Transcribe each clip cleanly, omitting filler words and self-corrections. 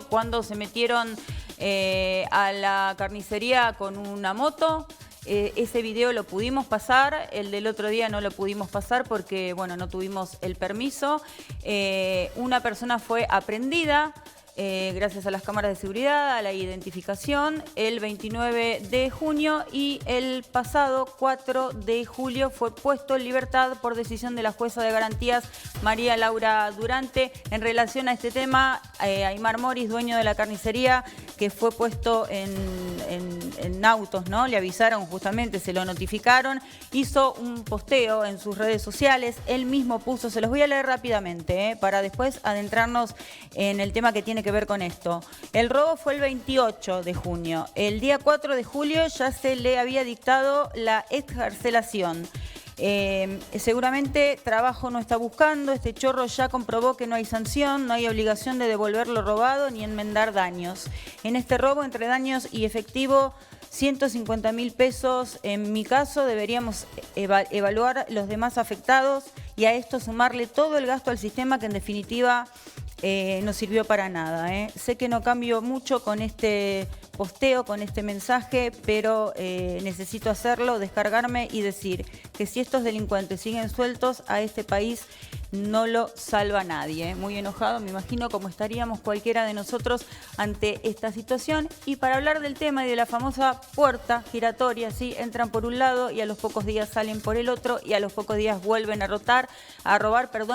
Cuando se metieron a la carnicería con una moto. Ese video lo pudimos pasar, el del otro día no lo pudimos pasar porque, bueno, no tuvimos el permiso. Una persona fue aprehendida gracias a las cámaras de seguridad, a la identificación, el 29 de junio y el pasado 4 de julio fue puesto en libertad por decisión de la jueza de garantías María Laura Durante. En relación a este tema, Aymar Moris, dueño de la carnicería, que fue puesto en autos, ¿no? Le avisaron justamente, se lo notificaron, hizo un posteo en sus redes sociales, él mismo puso, se los voy a leer rápidamente, para después adentrarnos en el tema que tiene que ver con esto. El robo fue el 28 de junio, el día 4 de julio ya se le había dictado la excarcelación. Seguramente trabajo no está buscando, este chorro ya comprobó que no hay sanción, no hay obligación de devolver lo robado ni enmendar daños. En este robo, entre daños y efectivo, 150.000 pesos. En mi caso, deberíamos evaluar los demás afectados y a esto sumarle todo el gasto al sistema que en definitiva no sirvió para nada. Sé que no cambio mucho con este posteo, con este mensaje, pero necesito hacerlo, descargarme y decir que si estos delincuentes siguen sueltos, a este país no lo salva nadie. Muy enojado, me imagino cómo estaríamos cualquiera de nosotros ante esta situación. Y para hablar del tema y de la famosa puerta giratoria, ¿sí? Entran por un lado y a los pocos días salen por el otro y a los pocos días vuelven a robar,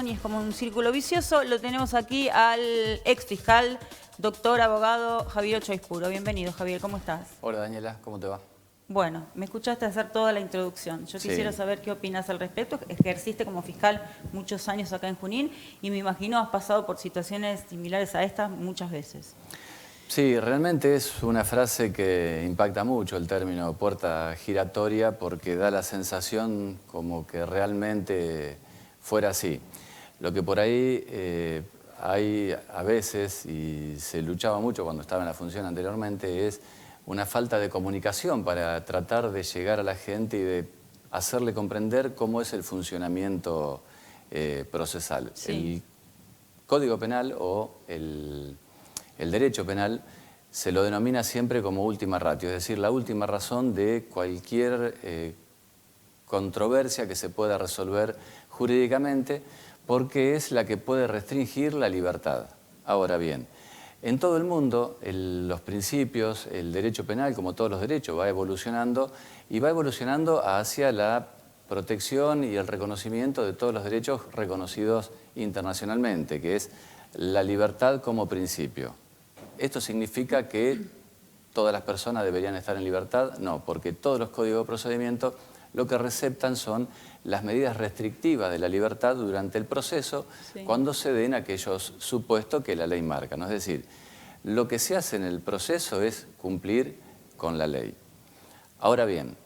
y es como un círculo vicioso. Lo tenemos aquí al ex fiscal, doctor abogado Javier Ochoa-Izpuro. Bienvenido, Javier, ¿cómo estás? Hola, Daniela, ¿cómo te va? Bueno, me escuchaste hacer toda la introducción. Yo quisiera saber qué opinas al respecto. Ejerciste como fiscal muchos años acá en Junín y me imagino has pasado por situaciones similares a estas muchas veces. Sí, realmente es una frase que impacta mucho el término puerta giratoria porque da la sensación como que realmente fuera así. Lo que por ahí hay a veces, y se luchaba mucho cuando estaba en la función anteriormente, es una falta de comunicación para tratar de llegar a la gente y de hacerle comprender cómo es el funcionamiento procesal. Sí. El Código Penal o el derecho penal se lo denomina siempre como última ratio, es decir, la última razón de cualquier controversia que se pueda resolver jurídicamente, porque es la que puede restringir la libertad. Ahora bien, en todo el mundo, los principios, el derecho penal, como todos los derechos, va evolucionando y va evolucionando hacia la protección y el reconocimiento de todos los derechos reconocidos internacionalmente, que es la libertad como principio. ¿Esto significa que todas las personas deberían estar en libertad? No, porque todos los códigos de procedimiento lo que receptan son las medidas restrictivas de la libertad durante el proceso, sí, cuando se den aquellos supuestos que la ley marca, ¿no? Es decir, lo que se hace en el proceso es cumplir con la ley. Ahora bien,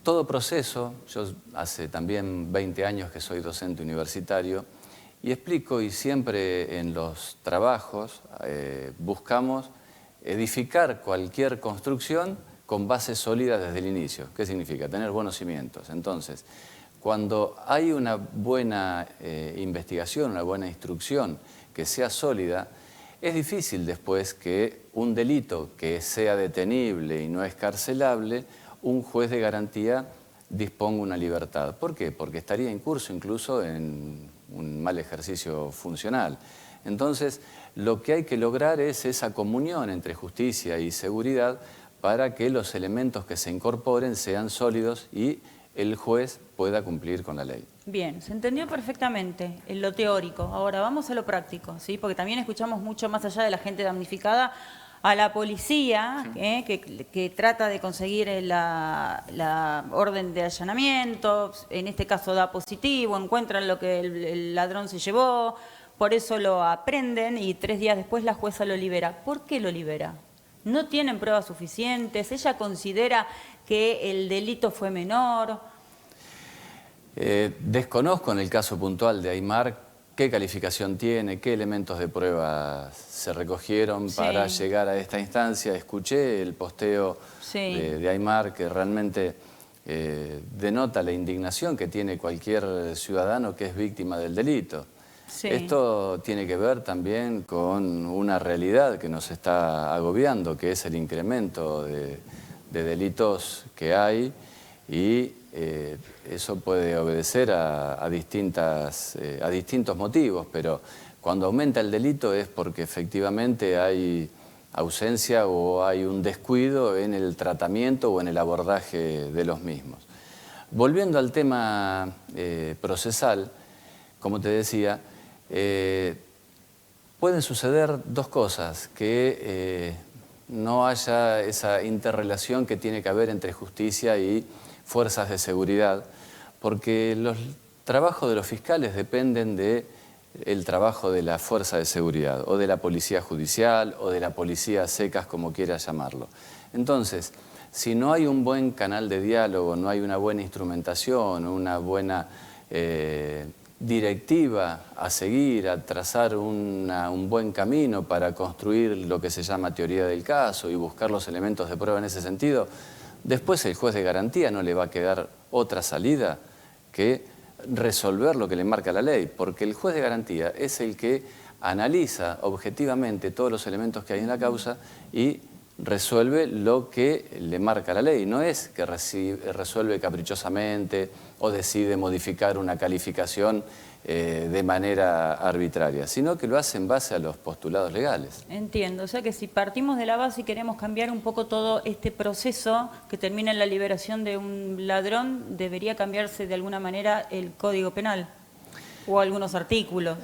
todo proceso, yo hace también 20 años que soy docente universitario y explico, y siempre en los trabajos buscamos edificar cualquier construcción con bases sólidas desde el inicio. ¿Qué significa? Tener buenos cimientos. Entonces, cuando hay una buena investigación, una buena instrucción que sea sólida, es difícil después que un delito que sea detenible y no escarcelable, un juez de garantía disponga una libertad. ¿Por qué? Porque estaría en curso incluso en un mal ejercicio funcional. Entonces, lo que hay que lograr es esa comunión entre justicia y seguridad para que los elementos que se incorporen sean sólidos y el juez pueda cumplir con la ley. Bien, se entendió perfectamente en lo teórico. Ahora vamos a lo práctico, ¿sí? Porque también escuchamos mucho más allá de la gente damnificada a la policía, sí, que trata de conseguir la orden de allanamiento, en este caso da positivo, encuentran lo que el ladrón se llevó, por eso lo aprenden y 3 días después la jueza lo libera. ¿Por qué lo libera? ¿No tienen pruebas suficientes? ¿Ella considera que el delito fue menor? Desconozco en el caso puntual de Aymar qué calificación tiene, qué elementos de prueba se recogieron, sí, para llegar a esta instancia. Escuché el posteo, sí, de Aymar, que realmente denota la indignación que tiene cualquier ciudadano que es víctima del delito. Sí. Esto tiene que ver también con una realidad que nos está agobiando, que es el incremento de delitos que hay y eso puede obedecer a distintos motivos, pero cuando aumenta el delito es porque efectivamente hay ausencia o hay un descuido en el tratamiento o en el abordaje de los mismos. Volviendo al tema procesal, como te decía, pueden suceder dos cosas, que no haya esa interrelación que tiene que haber entre justicia y fuerzas de seguridad, porque los trabajos de los fiscales dependen del trabajo de la fuerza de seguridad, o de la policía judicial, o de la policía secas, como quieras llamarlo. Entonces, si no hay un buen canal de diálogo, no hay una buena instrumentación, una buena directiva a seguir, a trazar un buen camino para construir lo que se llama teoría del caso y buscar los elementos de prueba en ese sentido, después el juez de garantía no le va a quedar otra salida que resolver lo que le marca la ley, porque el juez de garantía es el que analiza objetivamente todos los elementos que hay en la causa y resuelve lo que le marca la ley. No es que resuelve caprichosamente o decide modificar una calificación de manera arbitraria, sino que lo hace en base a los postulados legales. Entiendo, o sea que si partimos de la base y queremos cambiar un poco todo este proceso que termina en la liberación de un ladrón, debería cambiarse de alguna manera el Código Penal o algunos artículos.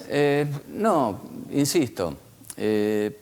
No, insisto, en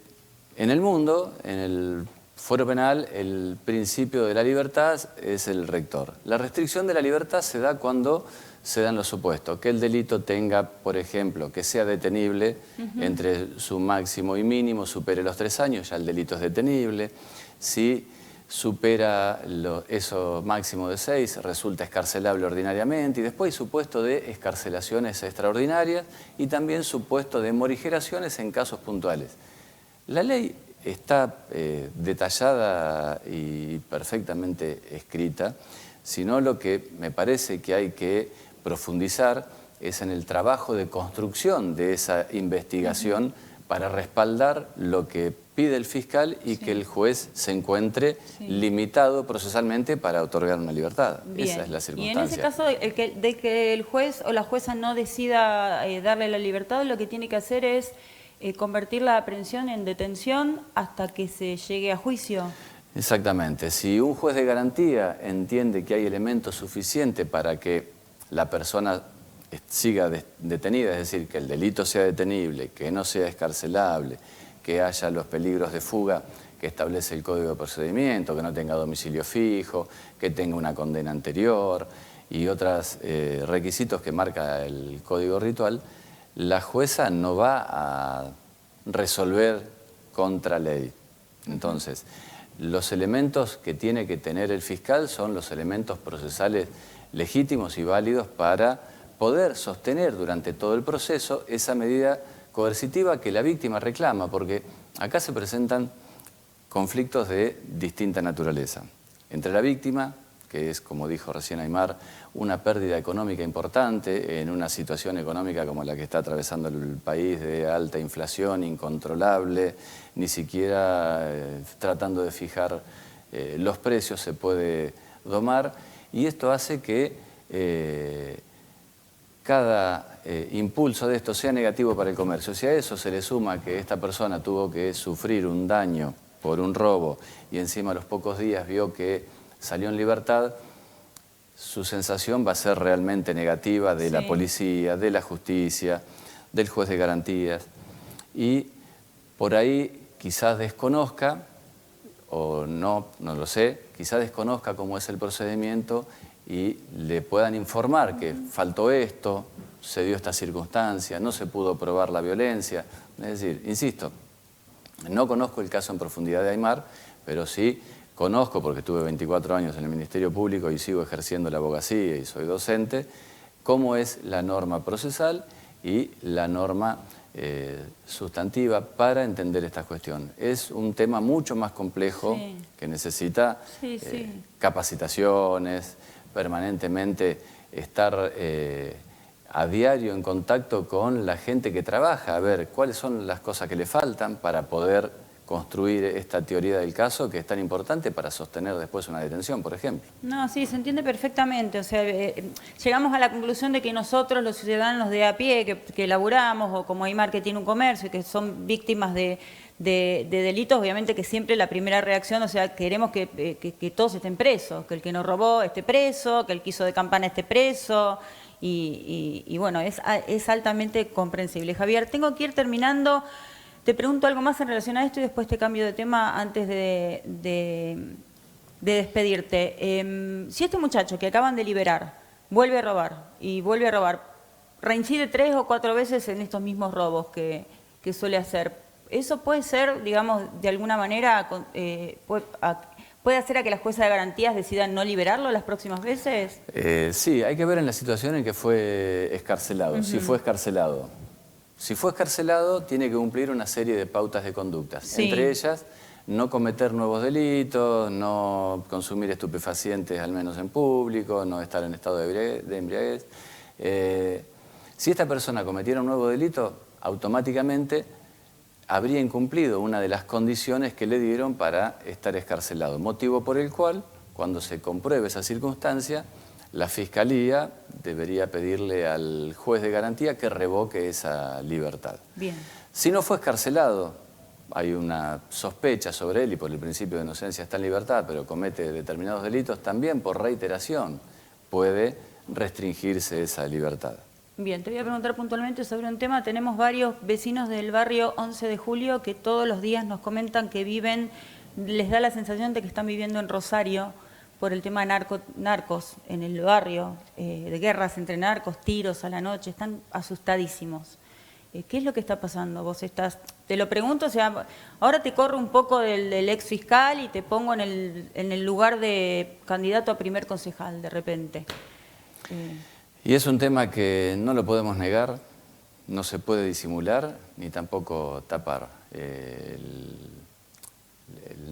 el mundo, en el fuero penal, el principio de la libertad es el rector. La restricción de la libertad se da cuando se dan los supuestos, que el delito tenga, por ejemplo, que sea detenible entre su máximo y mínimo, supere los 3 años, ya el delito es detenible. Si supera eso máximo de 6, resulta escarcelable ordinariamente, y después hay supuesto de escarcelaciones extraordinarias y también supuesto de morigeraciones en casos puntuales. La ley está detallada y perfectamente escrita, sino lo que me parece que hay que profundizar es en el trabajo de construcción de esa investigación para respaldar lo que pide el fiscal y que el juez se encuentre limitado procesalmente para otorgar una libertad. Bien. Esa es la circunstancia. Y en ese caso de que el juez o la jueza no decida darle la libertad, lo que tiene que hacer es convertir la aprehensión en detención hasta que se llegue a juicio. Exactamente. Si un juez de garantía entiende que hay elementos suficientes para que la persona siga detenida, es decir, que el delito sea detenible, que no sea escarcelable, que haya los peligros de fuga que establece el Código de Procedimiento, que no tenga domicilio fijo, que tenga una condena anterior y otros requisitos que marca el Código Ritual, la jueza no va a resolver contra ley. Entonces, los elementos que tiene que tener el fiscal son los elementos procesales legítimos y válidos para poder sostener durante todo el proceso esa medida coercitiva que la víctima reclama, porque acá se presentan conflictos de distinta naturaleza. Entre la víctima, que es, como dijo recién Aymar, una pérdida económica importante en una situación económica como la que está atravesando el país, de alta inflación incontrolable, ni siquiera tratando de fijar los precios se puede domar, y esto hace que cada impulso de esto sea negativo para el comercio. Si a eso se le suma que esta persona tuvo que sufrir un daño por un robo y encima a los pocos días vio que salió en libertad, su sensación va a ser realmente negativa de la policía, de la justicia, del juez de garantías. Y por ahí quizás desconozca, o no lo sé, quizás desconozca cómo es el procedimiento y le puedan informar que faltó esto, se dio esta circunstancia, no se pudo probar la violencia. Es decir, insisto, no conozco el caso en profundidad de Aymar, pero sí conozco, porque tuve 24 años en el Ministerio Público y sigo ejerciendo la abogacía y soy docente, cómo es la norma procesal y la norma sustantiva para entender esta cuestión. Es un tema mucho más complejo que necesita capacitaciones, permanentemente estar a diario en contacto con la gente que trabaja, a ver cuáles son las cosas que le faltan para poder construir esta teoría del caso que es tan importante para sostener después una detención, por ejemplo. No, sí, se entiende perfectamente. O sea, llegamos a la conclusión de que nosotros, los ciudadanos de a pie, que laburamos, o como Aymar, que tiene un comercio, y que son víctimas de delitos, obviamente que siempre la primera reacción, o sea, queremos que todos estén presos, que el que nos robó esté preso, que el que hizo de campana esté preso, y bueno, es altamente comprensible. Javier, tengo que ir terminando. Te pregunto algo más en relación a esto y después te cambio de tema antes de despedirte. Si este muchacho que acaban de liberar vuelve a robar y vuelve a robar, reincide 3 o 4 veces en estos mismos robos que suele hacer, ¿eso puede ser, digamos, de alguna manera, puede hacer a que la jueza de garantías decida no liberarlo las próximas veces? Sí, hay que ver en la situación en que fue excarcelado, si fue excarcelado. Si fue excarcelado, tiene que cumplir una serie de pautas de conductas. Sí. Entre ellas, no cometer nuevos delitos, no consumir estupefacientes, al menos en público, no estar en estado de embriaguez. Si esta persona cometiera un nuevo delito, automáticamente habría incumplido una de las condiciones que le dieron para estar excarcelado. Motivo por el cual, cuando se compruebe esa circunstancia, la Fiscalía debería pedirle al juez de garantía que revoque esa libertad. Bien. Si no fue excarcelado, hay una sospecha sobre él y por el principio de inocencia está en libertad, pero comete determinados delitos, también por reiteración puede restringirse esa libertad. Bien, te voy a preguntar puntualmente sobre un tema. Tenemos varios vecinos del barrio 11 de Julio que todos los días nos comentan que viven, les da la sensación de que están viviendo en Rosario, por el tema de narcos en el barrio, de guerras entre narcos, tiros a la noche, están asustadísimos. ¿Qué es lo que está pasando? Vos estás, te lo pregunto, o sea, ahora te corro un poco del ex fiscal y te pongo en el lugar de candidato a primer concejal, de repente. Y es un tema que no lo podemos negar, no se puede disimular, ni tampoco tapar. El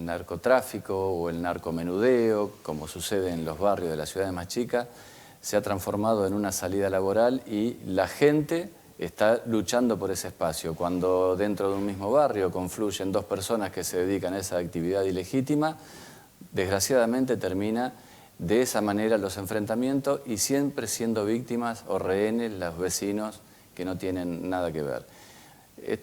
narcotráfico o el narcomenudeo, como sucede en los barrios de las ciudades más chicas, se ha transformado en una salida laboral y la gente está luchando por ese espacio. Cuando dentro de un mismo barrio confluyen 2 personas que se dedican a esa actividad ilegítima, desgraciadamente termina de esa manera los enfrentamientos y siempre siendo víctimas o rehenes los vecinos que no tienen nada que ver.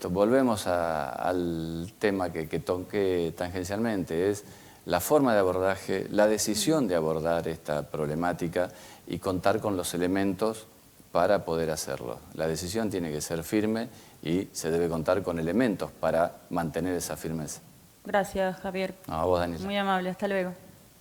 Volvemos al tema que toqué tangencialmente, es la forma de abordaje, la decisión de abordar esta problemática y contar con los elementos para poder hacerlo. La decisión tiene que ser firme y se debe contar con elementos para mantener esa firmeza. Gracias, Javier. A vos, Daniela. Muy amable, hasta luego.